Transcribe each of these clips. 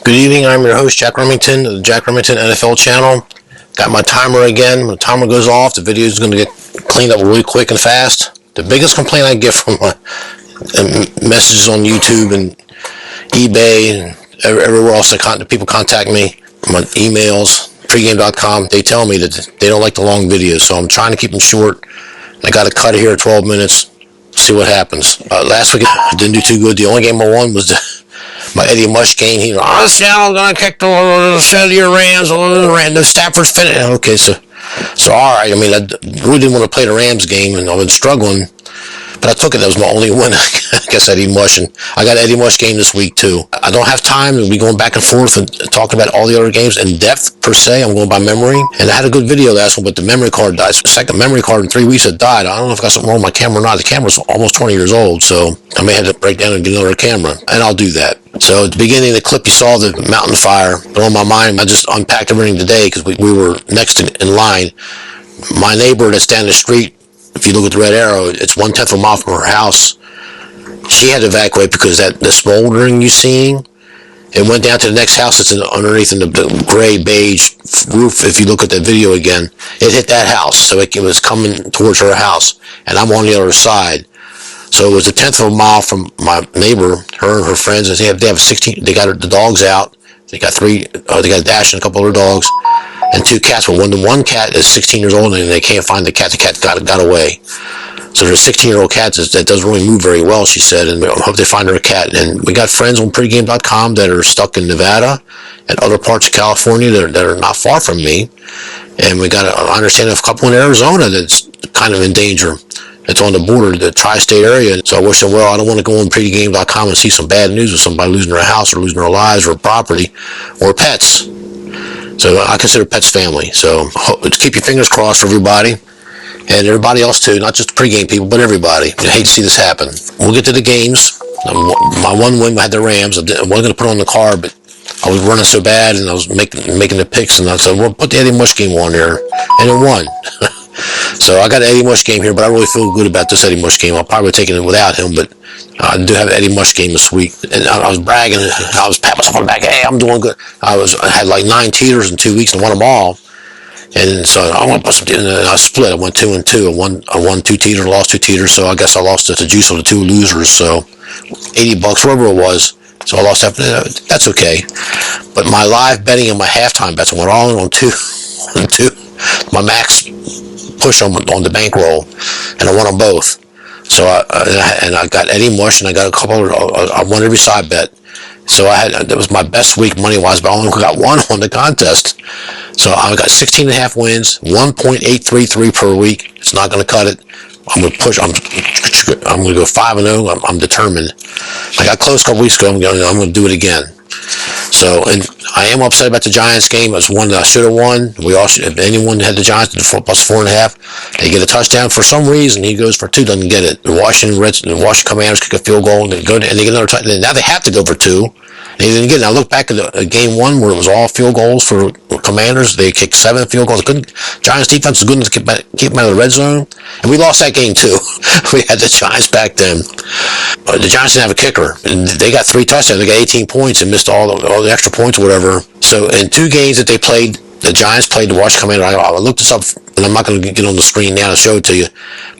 Good evening, I'm your host, Jack Remington, of the Jack Remington NFL channel. Got my timer again. When the timer goes off, the video is going to get cleaned up really quick and fast. The biggest complaint I get from my messages on YouTube and eBay and everywhere else that people contact me, my emails, pregame.com, they tell me that they don't like the long videos, so I'm trying to keep them short. I got to cut it here at 12 minutes, see what happens. Last week I didn't do too good. The only game I won was my Eddie Mush game. He this channel going to kick the set of your Rams, the Stafford's finish. Okay, so all right. I mean, I really didn't want to play the Rams game, and I've been struggling. But I took it. That was my only win. I guess Eddie Mush, and I got Eddie Mush game this week too. I don't have time to be going back and forth and talking about all the other games in depth per se. I'm going by memory, and I had a good video last one, but the memory card died. So the second memory card in 3 weeks had died. I don't know if I got something wrong with my camera or not. The camera's almost 20 years old, so I may have to break down and get another camera, and I'll do that. So at the beginning of the clip, you saw the mountain fire. But on my mind, I just unpacked everything today because we were next in line. My neighbor that's down the street, if you look at the red arrow, it's 1/10 of a mile from her house. She had to evacuate because the smoldering you're seeing, it went down to the next house that's underneath in the gray beige roof. If you look at that video again, it hit that house. So it was coming towards her house, and I'm on the other side. So it was 1/10 of a mile from my neighbor, her and her friends, and they have 16. They got the dogs out. They got they got Dash and a couple other dogs, and 2 cats. But one cat is 16 years old, and they can't find the cat. The cat got away. So there's a 16-year-old cat that doesn't really move very well, she said, and I hope they find her a cat. And we got friends on pregame.com that are stuck in Nevada and other parts of California that are not far from me. And we got, I understand, a couple in Arizona that's kind of in danger. It's on the border, the tri-state area. So I wish them well. I don't want to go on pregame.com and see some bad news of somebody losing their house or losing their lives or property or pets. So I consider pets family. So keep your fingers crossed for everybody. And everybody else too, not just the pregame people, but everybody. I hate to see this happen. We'll get to the games. My one win, I had the Rams. I wasn't going to put it on the card, but I was running so bad, and I was making the picks, and I said, well, put the Eddie Mush game on there, and it won. So I got an Eddie Mush game here, but I really feel good about this Eddie Mush game. I'll probably take it without him, but I do have an Eddie Mush game this week, and I was bragging. I was patting myself on the back. Hey, I'm doing good. I had like 9 teeters in 2 weeks and won them all. And so I want to put some, and I split. I went 2 and 2. I won 2 teeters, lost 2 teeters. So I guess I lost the juice on the 2 losers. So $80, whatever it was. So I lost that. That's okay. But my live betting and my halftime bets, I went all in on 2. My max push on the bankroll, and I won them both. So I got Eddie Mush, and I got a couple. I won every side bet. So that was my best week money wise, but I only got 1 on the contest. So I got 16.5 wins, 1.833 per week. It's not going to cut it. I'm going to push. I'm going to go 5-0. I'm determined. I got close a couple weeks ago. I'm going to do it again. So, and I am upset about the Giants game. It was one that I should have won. If anyone had the Giants plus 4.5, they get a touchdown. For some reason, he goes for 2, doesn't get it. The Washington Commanders kick a field goal, and they get another touchdown. Now they have to go for 2. They didn't get it. I look back at game 1 where it was all field goals for Commanders. They kicked 7 field goals. Giants defense was good enough to keep them out of the red zone, and we lost that game too. We had the Giants back then. The Giants didn't have a kicker, and they got 3 touchdowns. They got 18 points and missed all the extra points or whatever. So in 2 games that they played, the Giants played the Washington Commanders. I looked this up, and I'm not going to get on the screen now to show it to you,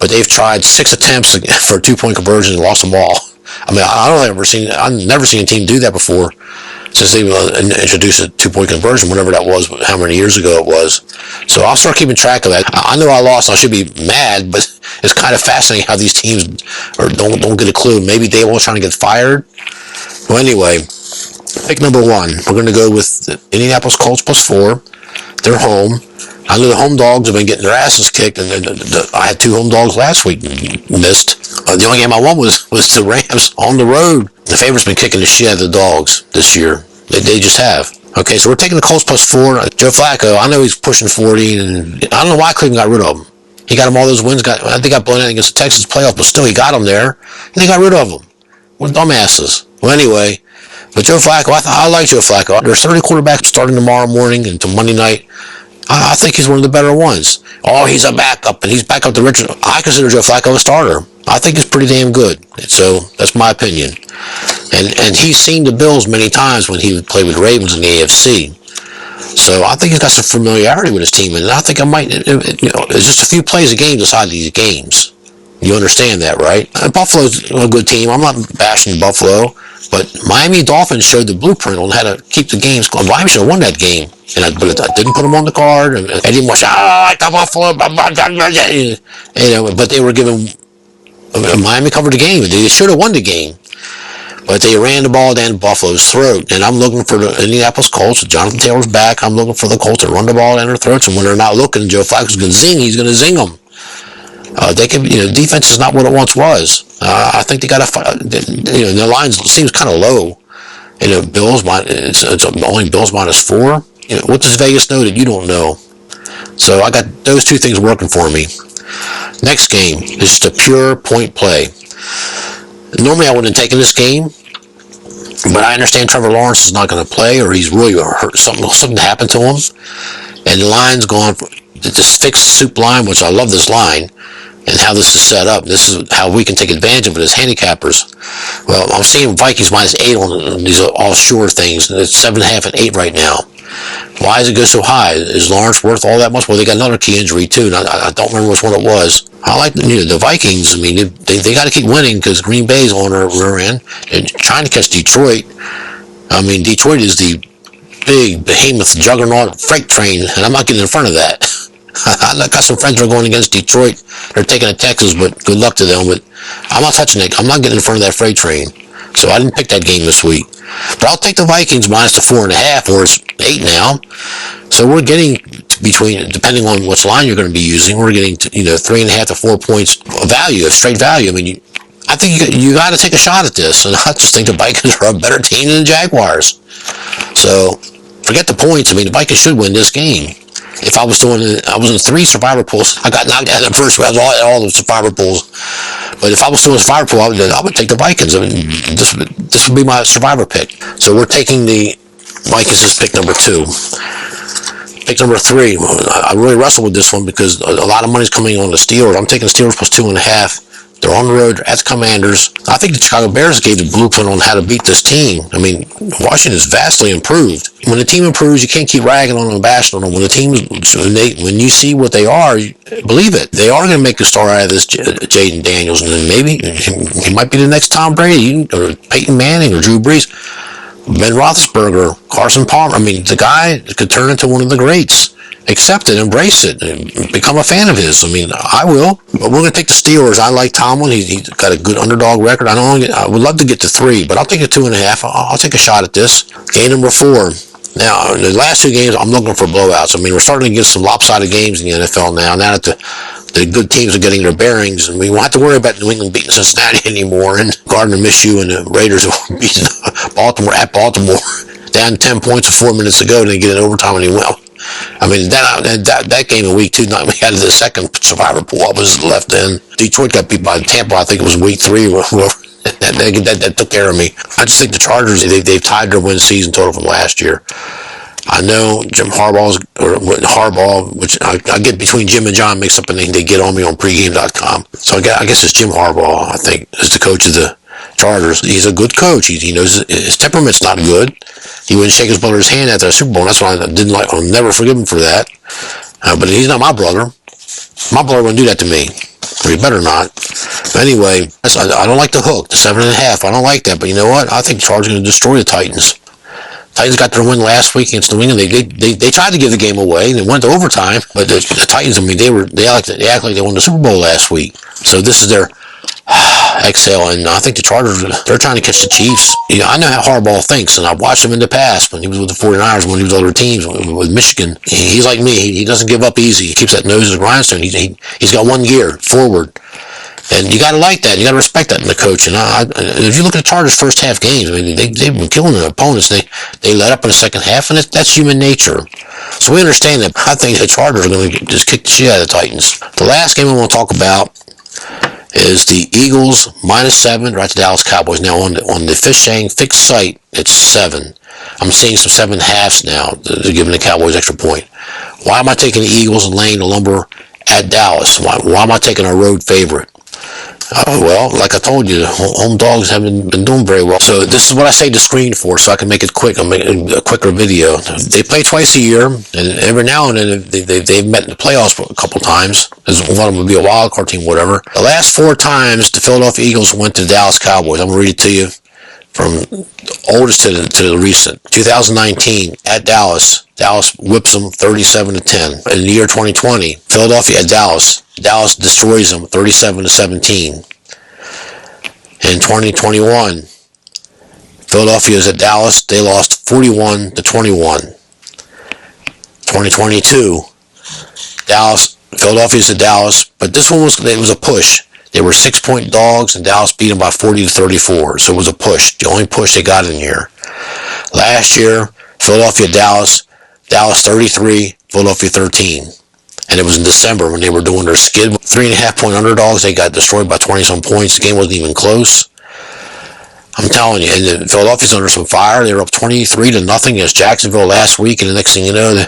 but they've tried 6 attempts for a 2-point conversion and lost them all. I mean, I've never seen a team do that before since they introduced a 2-point conversion, whatever that was, how many years ago it was. So I'll start keeping track of that. I know I lost, and I should be mad, but it's kind of fascinating how these teams don't get a clue. Maybe they were trying to get fired. Well, anyway, pick number 1. We're going to go with the Indianapolis Colts plus 4. They're home. I know the home dogs have been getting their asses kicked, and I had 2 home dogs last week missed. The only game I won was the Rams on the road. The favorite's been kicking the shit out of the dogs this year. They just have. Okay, so we're taking the Colts plus 4. Joe Flacco, I know he's pushing 40, and I don't know why Cleveland got rid of him. He got him all those wins. I think he got blown out against the Texans playoff, but still he got him there, and they got rid of him. What dumbasses. Well, anyway, but Joe Flacco, I like Joe Flacco. There's 30 quarterbacks starting tomorrow morning until Monday night. I think he's one of the better ones. Oh, he's a backup, and he's back up to Richard. I consider Joe Flacco a starter. I think he's pretty damn good. So that's my opinion. And he's seen the Bills many times when he played with Ravens in the AFC. So I think he's got some familiarity with his team, and I think I might, it's just a few plays a game decide these games. You understand that, right? Buffalo's a good team. I'm not bashing Buffalo, but Miami Dolphins showed the blueprint on how to keep the games going. Miami should have won that game, but I didn't put them on the card. And Eddie Mush, like the Buffalo, but they were giving, Miami covered the game. They should have won the game. But they ran the ball down Buffalo's throat. And I'm looking for the Indianapolis Colts. If Jonathan Taylor's back, I'm looking for the Colts to run the ball down their throats. And when they're not looking, Joe Flacco's going to zing. He's going to zing them. They can, defense is not what it once was. I think they got to fight. The line seems kind of low. Bills, it's only Bills -4. What does Vegas know that you don't know? So I got those two things working for me. Next game is just a pure point play. Normally I wouldn't have taken this game, but I understand Trevor Lawrence is not going to play, or he's really hurt. Something happened to him, and the line's gone. This fixed SUPE line, which I love this line, and how this is set up. This is how we can take advantage of it as handicappers. Well, I'm seeing Vikings -8 on these offshore things, and it's 7.5 and 8 right now. Why does it go so high? Is Lawrence worth all that much? Well, they got another key injury too, and I don't remember which one it was. I like the Vikings. I mean, they got to keep winning because Green Bay's on their rear end and trying to catch Detroit. I mean, Detroit is the big behemoth juggernaut freight train, and I'm not getting in front of that. I got some friends who are going against Detroit. They're taking a Texas, but good luck to them. But I'm not touching it. I'm not getting in front of that freight train. So I didn't pick that game this week. But I'll take the Vikings minus the 4.5, or it's 8 now. So we're getting between, depending on which line you're going to be using, we're getting 3.5 to 4 points of value, of straight value. I mean, I think you got to take a shot at this. And I just think the Vikings are a better team than the Jaguars. So forget the points. I mean, the Vikings should win this game. If I was in 3 survivor pools, I got knocked out in the first round, all the survivor pools. But if I was doing a survivor pool, I would take the Vikings. I mean, this would be my survivor pick. So we're taking the Vikings as pick number 2. Pick number 3, I really wrestled with this one because a lot of money's coming on the Steelers. I'm taking the Steelers plus 2.5. They're on the road at the Commanders. I think the Chicago Bears gave the blueprint on how to beat this team. I mean, Washington is vastly improved. When the team improves, you can't keep ragging on them and bashing on them. When when you see what they are, believe it. They are going to make a star out of this Jaden Daniels, and then maybe he might be the next Tom Brady, or Peyton Manning, or Drew Brees, Ben Roethlisberger, Carson Palmer. I mean, the guy could turn into one of the greats. Accept it, embrace it, and become a fan of his. I mean, I will. But we're going to take the Steelers. I like Tomlin. He's got a good underdog record. I would love to get to 3, but I'll take a 2.5. I'll take a shot at this. Game number 4. Now, in the last 2 games, I'm looking for blowouts. I mean, we're starting to get some lopsided games in the NFL now. Now that the good teams are getting their bearings, and we won't have to worry about New England beating Cincinnati anymore, and Gardner Minshew and the Raiders beating Baltimore at Baltimore down 10 points with 4 minutes to go, and they get in overtime and he went. I mean, that game in week 2, we had the second survivor pool. I was left in. Detroit got beat by Tampa. I think it was week 3. That took care of me. I just think the Chargers, they've tied their win season total from last year. I know Jim Harbaugh, which I get between Jim and John mixed up, and they get on me on pregame.com. So I guess it's Jim Harbaugh, I think, is the coach of the Chargers. He's a good coach. He knows his temperament's not good. He wouldn't shake his brother's hand after the Super Bowl. That's why I didn't like. I'll never forgive him for that. But he's not my brother. My brother wouldn't do that to me. Or he better not. But anyway, I don't like the hook, the 7.5. I don't like that. But you know what? I think the Chargers are going to destroy the Titans. Titans got their win last week against New England. They tried to give the game away. They went to overtime. But the Titans, I mean, they act like they won the Super Bowl last week. So this is their exhale, and I think the Chargers, they're trying to catch the Chiefs. I know how Harbaugh thinks, and I've watched him in the past when he was with the 49ers, when he was with other teams, with Michigan. He's like me. He doesn't give up easy. He keeps that nose in the grindstone. He's got one gear forward, and you got to like that. You got to respect that in the coach. And if you look at the Chargers' first half games, I mean, they've been killing their opponents. They let up in the second half, and that's human nature. So we understand that. I think the Chargers are going to just kick the shit out of the Titans. The last game I want to talk about is the Eagles -7 right to Dallas Cowboys. Now on the fixed site, it's 7. I'm seeing some 7.5s now. They're giving the Cowboys extra point. Why am I taking the Eagles and laying the lumber at Dallas? Why am I taking a road favorite? Well, like I told you, home dogs haven't been doing very well. So this is what I say to screen for, so I can make it quick. I'll make a quicker video. They play twice a year, and every now and then they've met in the playoffs a couple times. One of them would be a wild card team, whatever. The last 4 times, the Philadelphia Eagles went to the Dallas Cowboys. I'm going to read it to you from oldest to the recent. 2019 at Dallas. Dallas whips them 37-10. In the year 2020, Philadelphia at Dallas. Dallas destroys them 37-17. In 2021, Philadelphia is at Dallas. They lost 41-21. 2022, Philadelphia is at Dallas, but this one was a push. They were 6-point dogs, and Dallas beat them by 40-34. So it was a push. The only push they got in here. Last year, Philadelphia, Dallas 33, Philadelphia 13. And it was in December when they were doing their skid. 3.5-point underdogs. They got destroyed by 20-some points. The game wasn't even close. I'm telling you. And Philadelphia's under some fire. They were up 23-0 against Jacksonville last week. And the next thing you know,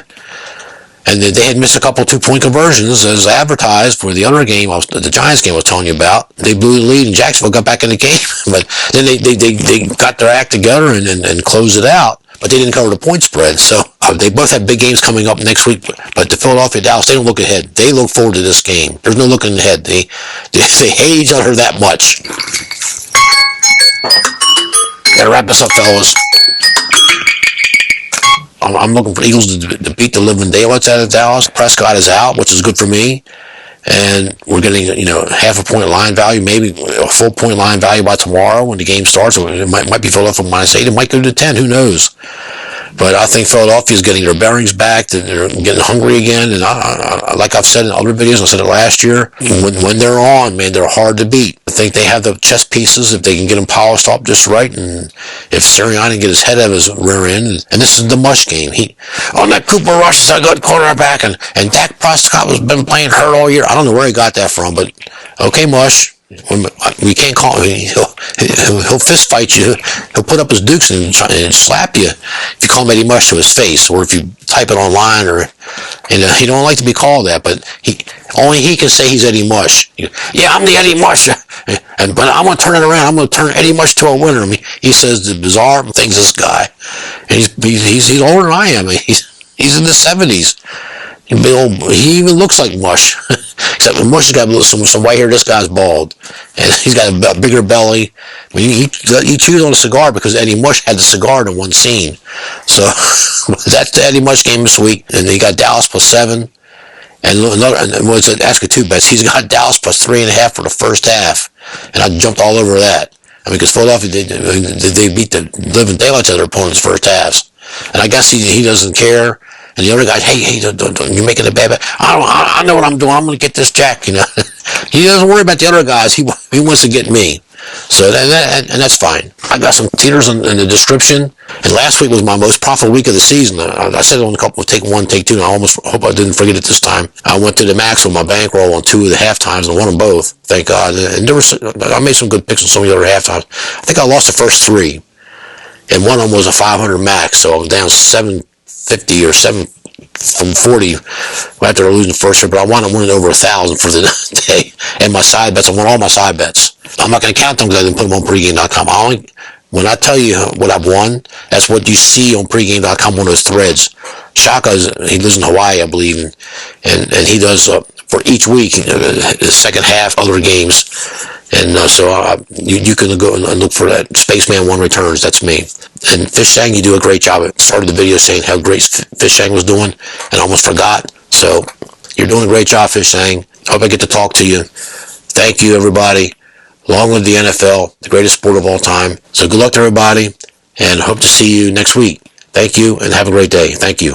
and they had missed a couple 2-point conversions as advertised for the other game, the Giants game I was telling you about. They blew the lead and Jacksonville got back in the game. But then they got their act together and closed it out. But they didn't cover the point spread. So they both have big games coming up next week. But the Philadelphia Dallas, they don't look ahead. They look forward to this game. There's no looking ahead. They hate each other that much. Gotta wrap this up, fellas. I'm looking for Eagles to beat the living daylights out of Dallas. Prescott is out, which is good for me. And we're getting, half a point line value, maybe a full point line value by tomorrow when the game starts. It might be Philadelphia -8. It might go to 10. Who knows? But I think Philadelphia is getting their bearings back. They're getting hungry again. And like I've said in other videos, I said it last year, when they're on, man, they're hard to beat. I think they have the chess pieces if they can get them polished up just right. And if Sirianni can get his head out of his rear end. And this is the Mush game. That Cooper Rush is a good quarterback. And Dak Prescott has been playing hurt all year. I don't know where he got that from, but okay, Mush. We can't call him. He'll fist fight you. He'll put up his dukes and slap you if you call him Eddie Mush to his face, or if you type it online, or he don't like to be called that, but only he can say he's Eddie Mush. Yeah, I'm the Eddie Mush, but I'm gonna turn it around. I'm gonna turn Eddie Mush to a winner. He says the bizarre things. This guy, and he's older than I am. He's in the 70s. He even looks like Mush, except Mush has got some white hair. This guy's bald, and he's got a bigger belly. He chews on a cigar because Eddie Mush had the cigar in one scene. So that's the Eddie Mush game this week. And he got Dallas +7, and was it actually 2 bets? He's got Dallas +3.5 for the first half, and I jumped all over that. Because Philadelphia they beat the living daylights out of their opponents' first halves, and I guess he doesn't care. And the other guy, hey, don't, you're making a bad bet. I know what I'm doing. I'm going to get this Jack, He doesn't worry about the other guys. He wants to get me. So, and that's fine. I got some teeters in the description. And last week was my most profitable week of the season. I said it on a couple of take 1, take 2, and I almost hope I didn't forget it this time. I went to the max with my bankroll on 2 of the half times and won them both. Thank God. And I made some good picks on some of the other half times. I think I lost the first 3. And one of them was a 500 max. So I'm down 750 or 7 from 40 after losing the first year, but I wound up winning over 1,000 for the day. And my side bets, I won all my side bets. I'm not going to count them because I didn't put them on pregame.com. When I tell you what I've won, that's what you see on pregame.com, one of those threads. Shaka, he lives in Hawaii, I believe, and he does for each week, the second half, other games. And so you can go and look for that. Spaceman 1 returns, that's me. And Fish Sang, you do a great job. I started the video saying how great Fish Sang was doing, and almost forgot. So you're doing a great job, Fish Sang. Hope I get to talk to you. Thank you, everybody. Long live the NFL, the greatest sport of all time. So good luck to everybody, and hope to see you next week. Thank you, and have a great day. Thank you.